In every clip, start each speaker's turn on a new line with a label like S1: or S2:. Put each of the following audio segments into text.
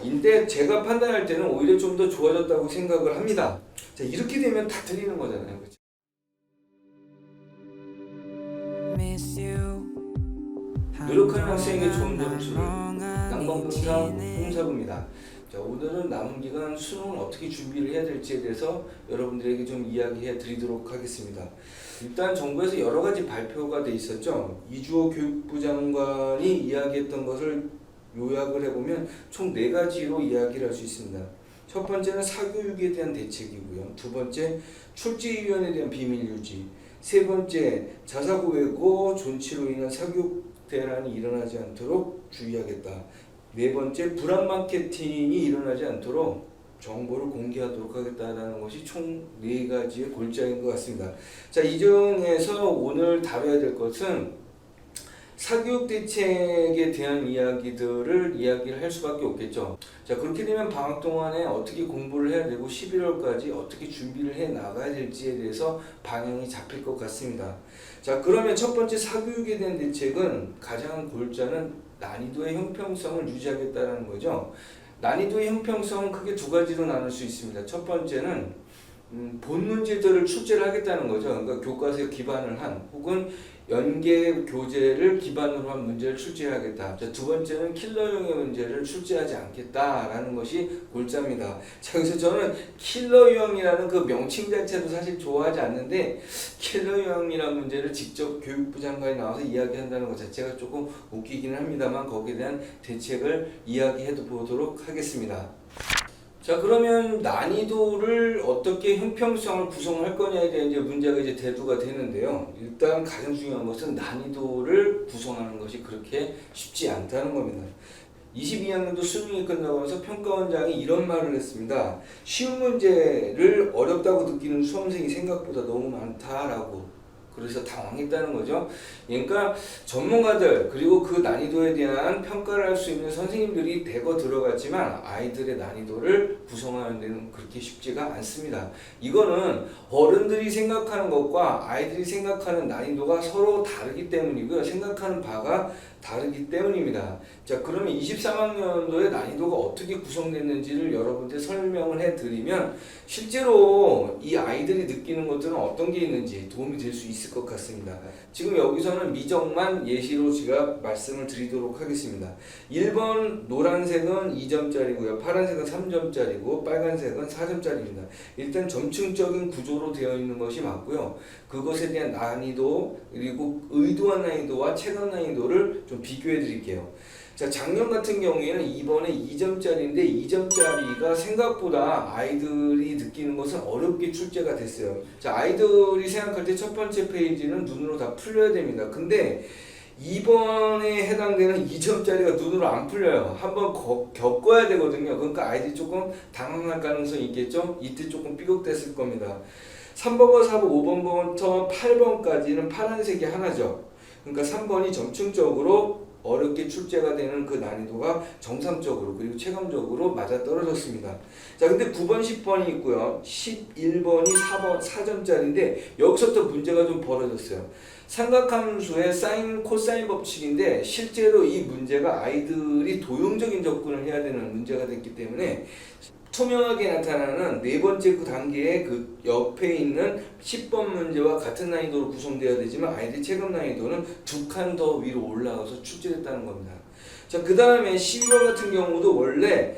S1: 인데 제가 판단할 때는 오히려 좀 더 좋아졌다고 생각을 합니다. 자, 이렇게 되면 다 틀리는 거잖아요. 그렇죠? 노력하는 학생에게 좋은 점수를 낭만봉사 홍사부입니다. 자, 오늘은 남은 기간 수능을 어떻게 준비를 해야 될지에 대해서 여러분들에게 좀 이야기해 드리도록 하겠습니다. 일단 정부에서 여러 가지 발표가 돼 있었죠. 이주호 교육부 장관이 이야기했던 것을 요약을 해보면 총 4가지로 이야기를 할 수 있습니다. 첫 번째는 사교육에 대한 대책이고요. 두 번째, 출제위원에 대한 비밀 유지. 세 번째, 자사고 외고 존치로 인한 사교육 대란이 일어나지 않도록 주의하겠다. 네 번째, 불안 마케팅이 일어나지 않도록 정보를 공개하도록 하겠다는 것이 총 4가지의 골자인 것 같습니다. 자, 이 중에서 오늘 다뤄야 될 것은 사교육 대책에 대한 이야기를 할 수밖에 없겠죠. 자, 그렇게 되면 방학 동안에 어떻게 공부를 해야 되고 11월까지 어떻게 준비를 해 나가야 될지에 대해서 방향이 잡힐 것 같습니다. 자, 그러면 첫 번째 사교육에 대한 대책은 가장 골자는 난이도의 형평성을 유지하겠다는 거죠. 난이도의 형평성은 크게 2가지로 나눌 수 있습니다. 첫 번째는 본 문제들을 출제를 하겠다는 거죠. 그러니까 교과서에 기반을 한 혹은 연계 교재를 기반으로 한 문제를 출제하겠다. 자, 두 번째는 킬러형의 문제를 출제하지 않겠다라는 것이 골자입니다. 자, 그래서 저는 킬러형이라는 그 명칭 자체도 사실 좋아하지 않는데 킬러형이라는 문제를 직접 교육부 장관이 나와서 이야기한다는 것 자체가 조금 웃기기는 합니다만 거기에 대한 대책을 이야기해 보도록 하겠습니다. 자, 그러면 난이도를 어떻게 형평성을 구성할 거냐에 대한 문제가 대두가 되는데요. 일단 가장 중요한 것은 난이도를 구성하는 것이 그렇게 쉽지 않다는 겁니다. 22학년도 수능이 끝나고 나서 평가원장이 이런 말을 했습니다. 쉬운 문제를 어렵다고 느끼는 수험생이 생각보다 너무 많다라고. 그래서 당황했다는 거죠. 그러니까 전문가들 그리고 그 난이도에 대한 평가를 할 수 있는 선생님들이 대거 들어갔지만 아이들의 난이도를 구성하는 데는 그렇게 쉽지가 않습니다. 이거는 어른들이 생각하는 것과 아이들이 생각하는 난이도가 서로 다르기 때문이고요. 생각하는 바가 다르기 때문입니다. 자, 그러면 23학년도의 난이도가 어떻게 구성됐는지를 여러분께 설명을 해드리면 실제로 이 아이들이 느끼는 것들은 어떤 게 있는지 도움이 될 수 있을 것 같습니다. 지금 여기서는 미적만 예시로 제가 말씀을 드리도록 하겠습니다. 1번 노란색은 2점짜리고요. 파란색은 3점짜리고 빨간색은 4점짜리입니다. 일단 점층적인 구조로 되어 있는 것이 맞고요. 그것에 대한 난이도 그리고 의도한 난이도와 체감 난이도를 좀 비교해 드릴게요. 자, 작년 같은 경우에는 이번에 2점짜리인데 2점짜리가 생각보다 아이들이 느끼는 것은 어렵게 출제가 됐어요. 자, 아이들이 생각할 때 첫 번째 페이지는 눈으로 다 풀려야 됩니다. 근데 이번에 해당되는 2점짜리가 눈으로 안 풀려요. 한번 겪어야 되거든요. 그러니까 아이들이 조금 당황할 가능성이 있겠죠. 이때 조금 삐걱댔을 겁니다. 3번과 4번, 5번부터 8번까지는 파란색이 하나죠. 그러니까 3번이 점층적으로 어렵게 출제가 되는 그 난이도가 정상적으로 그리고 체감적으로 맞아떨어졌습니다. 자, 근데 9번, 10번이 있고요. 11번이 4점짜리인데 여기서부터 문제가 좀 벌어졌어요. 삼각함수의 사인, 코사인 법칙인데 실제로 이 문제가 아이들이 도용적인 접근을 해야 되는 문제가 됐기 때문에 투명하게 나타나는 4번째 그 단계의 그 옆에 있는 10번 문제와 같은 난이도로 구성되어야 되지만 아이들 체감 난이도는 2칸 더 위로 올라가서 출제됐다는 겁니다. 자, 그 다음에 12번 같은 경우도 원래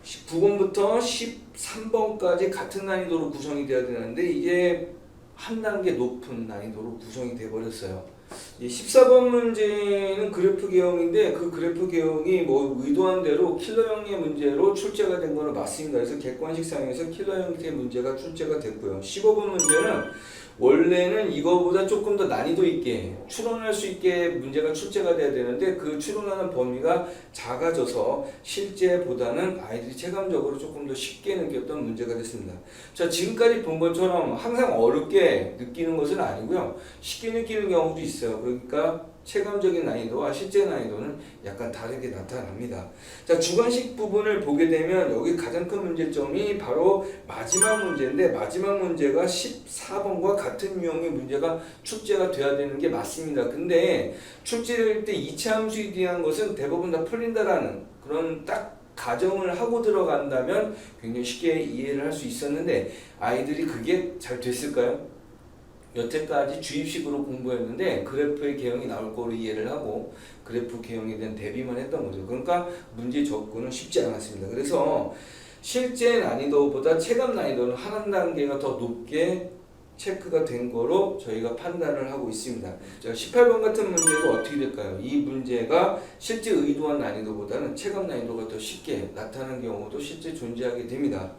S1: 9번부터 13번까지 같은 난이도로 구성이 되어야 되는데 이게 한 단계 높은 난이도로 구성이 되어 버렸어요. 14번 문제는 그래프 개형인데 그 그래프 개형이 뭐 의도한 대로 킬러형의 문제로 출제가 된 거는 맞습니다. 그래서 객관식상에서 킬러형의 문제가 출제가 됐고요. 15번 문제는 원래는 이거보다 조금 더 난이도 있게 추론할 수 있게 문제가 출제가 돼야 되는데 그 추론하는 범위가 작아져서 실제보다는 아이들이 체감적으로 조금 더 쉽게 느꼈던 문제가 됐습니다. 자, 지금까지 본 것처럼 항상 어렵게 느끼는 것은 아니고요. 쉽게 느끼는 경우도 있어요. 그러니까 체감적인 난이도와 실제 난이도는 약간 다르게 나타납니다. 자, 주관식 부분을 보게 되면 여기 가장 큰 문제점이 바로 마지막 문제인데 마지막 문제가 14번과 같은 유형의 문제가 출제가 돼야 되는 게 맞습니다. 근데 출제될 때 이차 함수에 대한 것은 대부분 다 풀린다라는 그런 딱 가정을 하고 들어간다면 굉장히 쉽게 이해를 할 수 있었는데 아이들이 그게 잘 됐을까요? 여태까지 주입식으로 공부했는데 그래프의 개형이 나올 거로 이해를 하고 그래프 개형에 대한 대비만 했던 거죠. 그러니까 문제 접근은 쉽지 않았습니다. 그래서 실제 난이도보다 체감 난이도는 한 단계가 더 높게 체크가 된 거로 저희가 판단을 하고 있습니다. 자, 18번 같은 문제도 어떻게 될까요? 이 문제가 실제 의도한 난이도보다는 체감 난이도가 더 쉽게 나타나는 경우도 실제 존재하게 됩니다.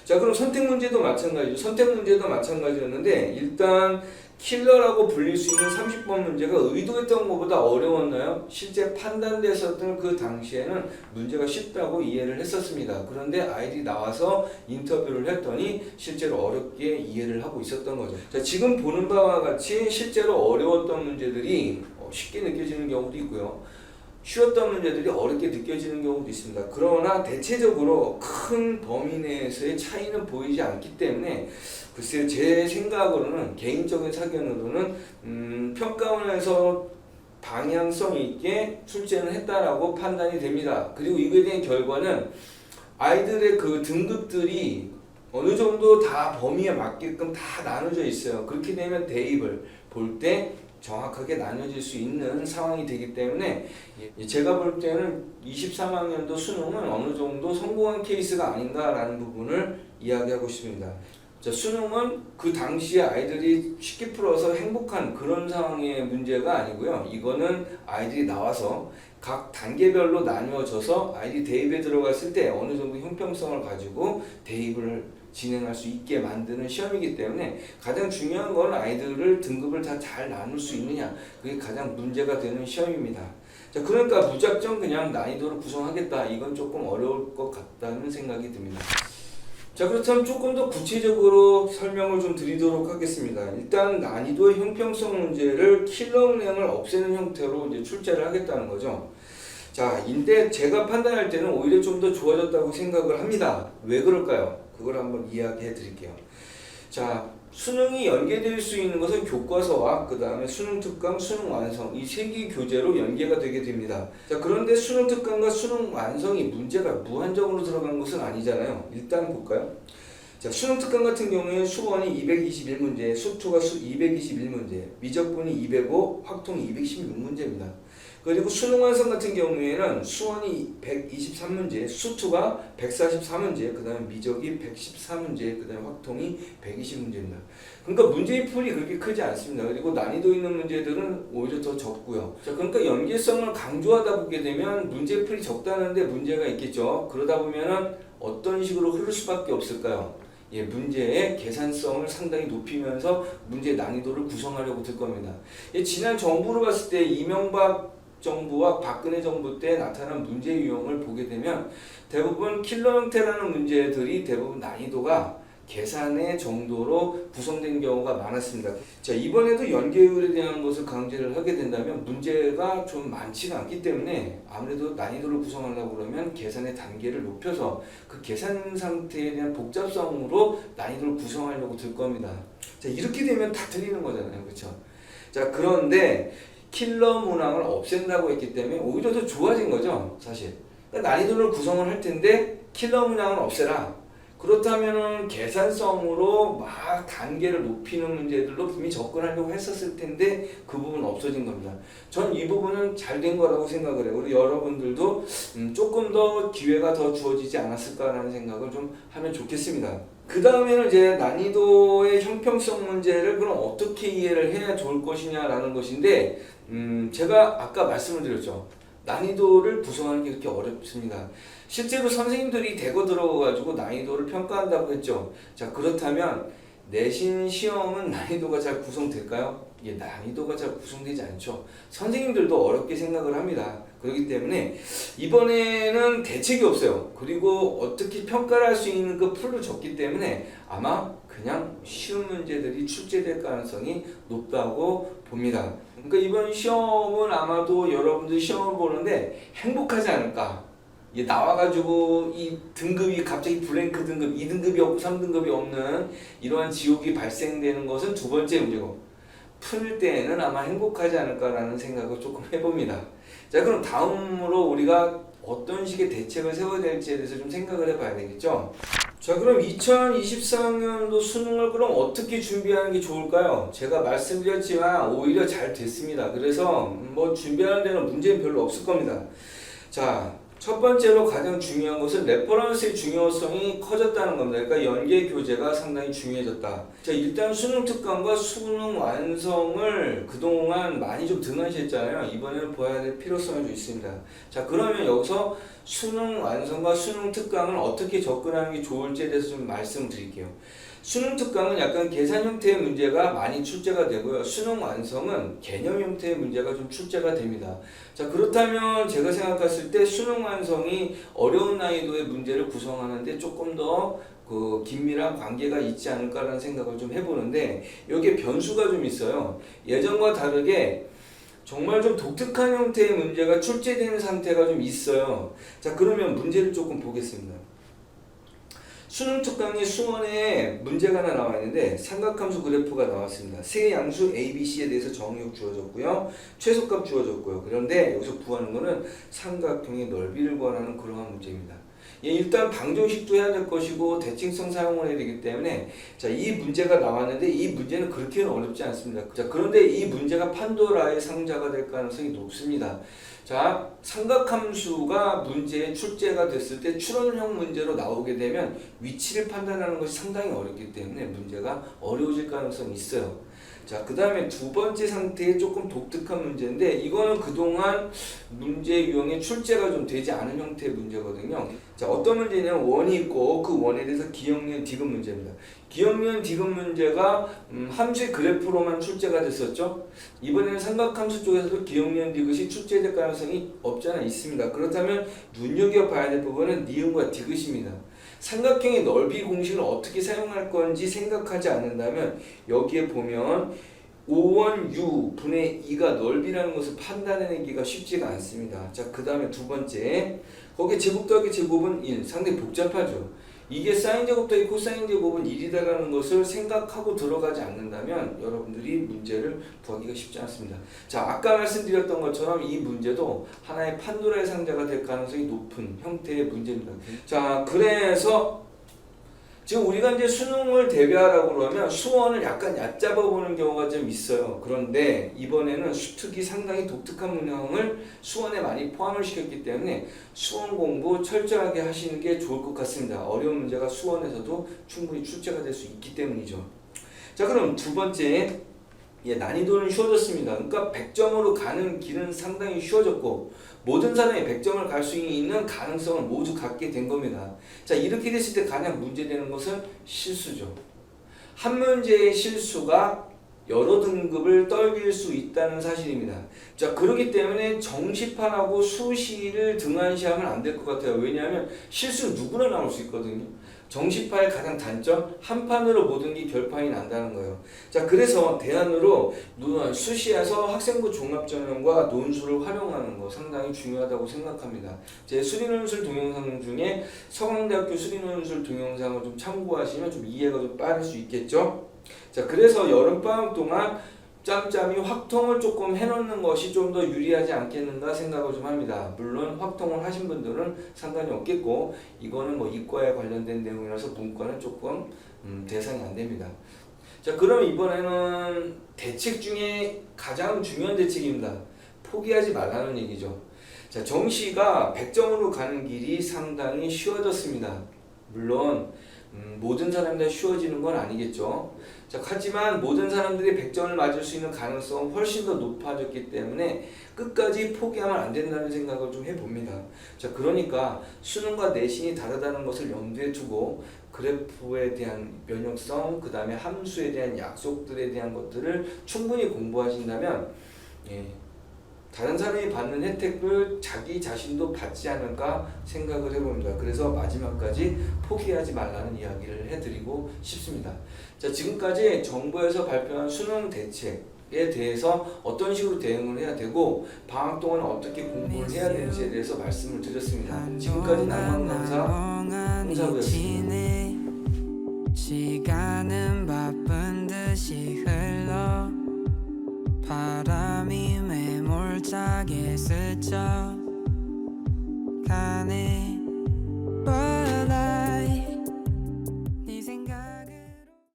S1: 자, 그럼 선택 문제도 마찬가지죠. 선택 문제도 마찬가지였는데 일단 킬러라고 불릴 수 있는 30번 문제가 의도했던 것보다 어려웠나요? 실제 판단됐었던 그 당시에는 문제가 쉽다고 이해를 했었습니다. 그런데 아이들이 나와서 인터뷰를 했더니 실제로 어렵게 이해를 하고 있었던 거죠. 자, 지금 보는 바와 같이 실제로 어려웠던 문제들이 쉽게 느껴지는 경우도 있고요. 쉬웠던 문제들이 어렵게 느껴지는 경우도 있습니다. 그러나 대체적으로 큰 범위 내에서의 차이는 보이지 않기 때문에 글쎄요, 제 생각으로는 개인적인 사견으로는 평가원에서 방향성 있게 출제는 했다라고 판단이 됩니다. 그리고 이거에 대한 결과는 아이들의 그 등급들이 어느 정도 다 범위에 맞게끔 다 나눠져 있어요. 그렇게 되면 대입을 볼 때 정확하게 나눠질 수 있는 상황이 되기 때문에 제가 볼 때는 23학년도 수능은 어느 정도 성공한 케이스가 아닌가라는 부분을 이야기하고 싶습니다. 자, 수능은 그 당시에 아이들이 쉽게 풀어서 행복한 그런 상황의 문제가 아니고요. 이거는 아이들이 나와서 각 단계별로 나누어져서 아이들이 대입에 들어갔을 때 어느 정도 형평성을 가지고 대입을 진행할 수 있게 만드는 시험이기 때문에 가장 중요한 건 아이들을 등급을 다 잘 나눌 수 있느냐, 그게 가장 문제가 되는 시험입니다. 자, 그러니까 무작정 그냥 난이도를 구성하겠다, 이건 조금 어려울 것 같다는 생각이 듭니다. 자, 그렇다면 조금 더 구체적으로 설명을 좀 드리도록 하겠습니다. 일단 난이도의 형평성 문제를 킬러은행을 없애는 형태로 이제 출제를 하겠다는 거죠. 자, 인데 제가 판단할 때는 오히려 좀 더 좋아졌다고 생각을 합니다. 왜 그럴까요? 그걸 한번 이야기해 드릴게요. 자, 수능이 연계될 수 있는 것은 교과서와 그 다음에 수능 특강, 수능 완성, 이 세 개 교재로 연계가 되게 됩니다. 자, 그런데 수능 특강과 수능 완성이 문제가 무한정으로 들어간 것은 아니잖아요. 일단 볼까요? 자, 수능 특강 같은 경우에 수원이 221문제, 수투가 221문제, 미적분이 205, 확통이 216문제입니다. 그리고 수능 완성 같은 경우에는 수원이 123문제, 수투가 144문제, 그 다음에 미적이 114문제, 그 다음에 확통이 120문제입니다. 그러니까 문제의 풀이 그렇게 크지 않습니다. 그리고 난이도 있는 문제들은 오히려 더 적고요. 자, 그러니까 연계성을 강조하다 보게 되면 문제 풀이 적다는데 문제가 있겠죠. 그러다 보면은 어떤 식으로 흐를 수밖에 없을까요? 예, 문제의 계산성을 상당히 높이면서 문제 난이도를 구성하려고 들 겁니다. 예, 지난 정부로 봤을 때 이명박 정부와 박근혜 정부 때 나타난 문제 유형을 보게 되면 대부분 킬러 형태라는 문제들이 대부분 난이도가 계산의 정도로 구성된 경우가 많았습니다. 자, 이번에도 연계율에 대한 것을 강제를 하게 된다면 문제가 좀 많지가 않기 때문에 아무래도 난이도를 구성하려고 그러면 계산의 단계를 높여서 그 계산 상태에 대한 복잡성으로 난이도를 구성하려고 들 겁니다. 자, 이렇게 되면 다 틀리는 거잖아요. 그렇죠? 자, 그런데 킬러 문항을 없앤다고 했기 때문에 오히려 더 좋아진 거죠, 사실. 그러니까 난이도를 구성을 할 텐데 킬러 문항을 없애라. 그렇다면은 계산성으로 막 단계를 높이는 문제들로 분명히 접근하려고 했었을 텐데 그 부분은 없어진 겁니다. 전 이 부분은 잘 된 거라고 생각을 해요. 우리 여러분들도 조금 더 기회가 더 주어지지 않았을까라는 생각을 좀 하면 좋겠습니다. 그 다음에는 이제 난이도의 형평성 문제를 그럼 어떻게 이해를 해야 좋을 것이냐라는 것인데 제가 아까 말씀을 드렸죠. 난이도를 구성하는 게 그렇게 어렵습니다. 실제로 선생님들이 대거 들어가가지고 난이도를 평가한다고 했죠. 자, 그렇다면 내신 시험은 난이도가 잘 구성될까요? 이게 난이도가 잘 구성되지 않죠. 선생님들도 어렵게 생각을 합니다. 그렇기 때문에 이번에는 대책이 없어요. 그리고 어떻게 평가를 할 수 있는 그 풀도 적기 때문에 아마 그냥 쉬운 문제들이 출제될 가능성이 높다고 봅니다. 그러니까 이번 시험은 아마도 여러분들이 시험을 보는데 행복하지 않을까. 이게 나와가지고 이 등급이 갑자기 블랭크 등급, 2등급이 없고 3등급이 없는 이러한 지옥이 발생되는 것은 두 번째 문제고 풀 때에는 아마 행복하지 않을까라는 생각을 조금 해봅니다. 자, 그럼 다음으로 우리가 어떤 식의 대책을 세워야 될지에 대해서 좀 생각을 해봐야 되겠죠. 자, 그럼 2024학년도 수능을 그럼 어떻게 준비하는 게 좋을까요? 제가 말씀드렸지만 오히려 잘 됐습니다. 그래서 뭐 준비하는 데는 문제는 별로 없을 겁니다. 자, 첫 번째로 가장 중요한 것은 레퍼런스의 중요성이 커졌다는 겁니다. 그러니까 연계 교재가 상당히 중요해졌다. 자, 일단 수능 특강과 수능 완성을 그동안 많이 좀 등한시했잖아요. 이번에는 봐야 될 필요성이 좀 있습니다. 자, 그러면 여기서 수능 완성과 수능 특강을 어떻게 접근하는 게 좋을지에 대해서 좀 말씀드릴게요. 수능 특강은 약간 계산 형태의 문제가 많이 출제가 되고요. 수능 완성은 개념 형태의 문제가 좀 출제가 됩니다. 자, 그렇다면 제가 생각했을 때 수능 완성이 어려운 난이도의 문제를 구성하는데 조금 더 그 긴밀한 관계가 있지 않을까라는 생각을 좀 해보는데 여기에 변수가 좀 있어요. 예전과 다르게 정말 좀 독특한 형태의 문제가 출제되는 상태가 좀 있어요. 자, 그러면 문제를 조금 보겠습니다. 수능 특강의 수원에 문제가 하나 나와 있는데 삼각함수 그래프가 나왔습니다. 세 양수 A, B, C에 대해서 정의역 주어졌고요. 최소값 주어졌고요. 그런데 여기서 구하는 거는 삼각형의 넓이를 구하는 그러한 문제입니다. 예, 일단 방정식도 해야 될 것이고 대칭성 사용을 해야 되기 때문에 자, 이 문제가 나왔는데 이 문제는 그렇게는 어렵지 않습니다. 자, 그런데 이 문제가 판도라의 상자가 될 가능성이 높습니다. 자, 삼각함수가 문제에 출제가 됐을 때 추론형 문제로 나오게 되면 위치를 판단하는 것이 상당히 어렵기 때문에 문제가 어려워질 가능성이 있어요. 자, 그 다음에 두 번째 상태의 조금 독특한 문제인데 이거는 그동안 문제 유형에 출제가 좀 되지 않은 형태의 문제거든요. 자, 어떤 문제냐면 원이 있고 그 원에 대해서 기억니은 디귿 문제입니다. 기억니은 디귿 문제가 함수의 그래프로만 출제가 됐었죠. 이번에는 삼각함수 쪽에서도 기억니은 디귿이 출제될 가능성이 없지 않아 있습니다. 그렇다면 눈여겨봐야 될 부분은 니은과 디귿입니다. 삼각형의 넓이 공식을 어떻게 사용할 건지 생각하지 않는다면 여기에 보면 5원 U 분의 2가 넓이라는 것을 판단해내기가 쉽지가 않습니다. 자, 그 다음에 두 번째, 거기에 제곱 더하기 제곱은 1, 상당히 복잡하죠. 이게 사인 제곱 더하기 코사인 제곱은 1이다라는 것을 생각하고 들어가지 않는다면 여러분들이 문제를 구하기가 쉽지 않습니다. 자, 아까 말씀드렸던 것처럼 이 문제도 하나의 판도라의 상자가 될 가능성이 높은 형태의 문제입니다. 자, 그래서 지금 우리가 이제 수능을 대비하라고 그러면 수원을 약간 얕잡아 보는 경우가 좀 있어요. 그런데 이번에는 수특이 상당히 독특한 문항을 수원에 많이 포함을 시켰기 때문에 수원 공부 철저하게 하시는 게 좋을 것 같습니다. 어려운 문제가 수원에서도 충분히 출제가 될 수 있기 때문이죠. 자, 그럼 두 번째, 난이도는 쉬워졌습니다. 그러니까 100점으로 가는 길은 상당히 쉬워졌고 모든 사람이 100점을 갈 수 있는 가능성을 모두 갖게 된 겁니다. 자, 이렇게 됐을 때 가장 문제되는 것은 실수죠. 한 문제의 실수가 여러 등급을 떨길 수 있다는 사실입니다. 자, 그렇기 때문에 정시판하고 수시를 등한시하면 안 될 것 같아요. 왜냐하면 실수 누구나 나올 수 있거든요. 정시파의 가장 단점, 한 판으로 모든 게 결판이 난다는 거예요. 자, 그래서 대안으로 수시에서 학생부 종합전형과 논술을 활용하는 거 상당히 중요하다고 생각합니다. 제 수리논술 동영상 중에 서강대학교 수리논술 동영상을 좀 참고하시면 좀 이해가 좀 빠를 수 있겠죠. 자, 그래서 여름방학 동안 짬짬이 확통을 조금 해놓는 것이 좀 더 유리하지 않겠는가 생각을 좀 합니다. 물론 확통을 하신 분들은 상관이 없겠고 이거는 뭐 이과에 관련된 내용이라서 문과는 조금 대상이 안 됩니다. 자, 그럼 이번에는 대책 중에 가장 중요한 대책입니다. 포기하지 말라는 얘기죠. 자, 정시가 100점으로 가는 길이 상당히 쉬워졌습니다. 물론 모든 사람들 쉬워지는 건 아니겠죠. 자, 하지만 모든 사람들이 100점을 맞을 수 있는 가능성은 훨씬 더 높아졌기 때문에 끝까지 포기하면 안 된다는 생각을 좀 해봅니다. 자, 그러니까 수능과 내신이 다르다는 것을 염두에 두고 그래프에 대한 면역성, 그 다음에 함수에 대한 약속들에 대한 것들을 충분히 공부하신다면 다른 사람이 받는 혜택을 자기 자신도 받지 않을까 생각을 해봅니다. 그래서 마지막까지 포기하지 말라는 이야기를 해드리고 싶습니다. 자, 지금까지 정부에서 발표한 수능 대책에 대해서 어떤 식으로 대응을 해야 되고 방학 동안 어떻게 공부를 해야 되는지에 대해서 말씀을 드렸습니다. 지금까지 낭만강사 홍사부였습니다.
S2: 시간은 바쁜 듯이 흘러 바람이 매몰차게 스쳐 시간이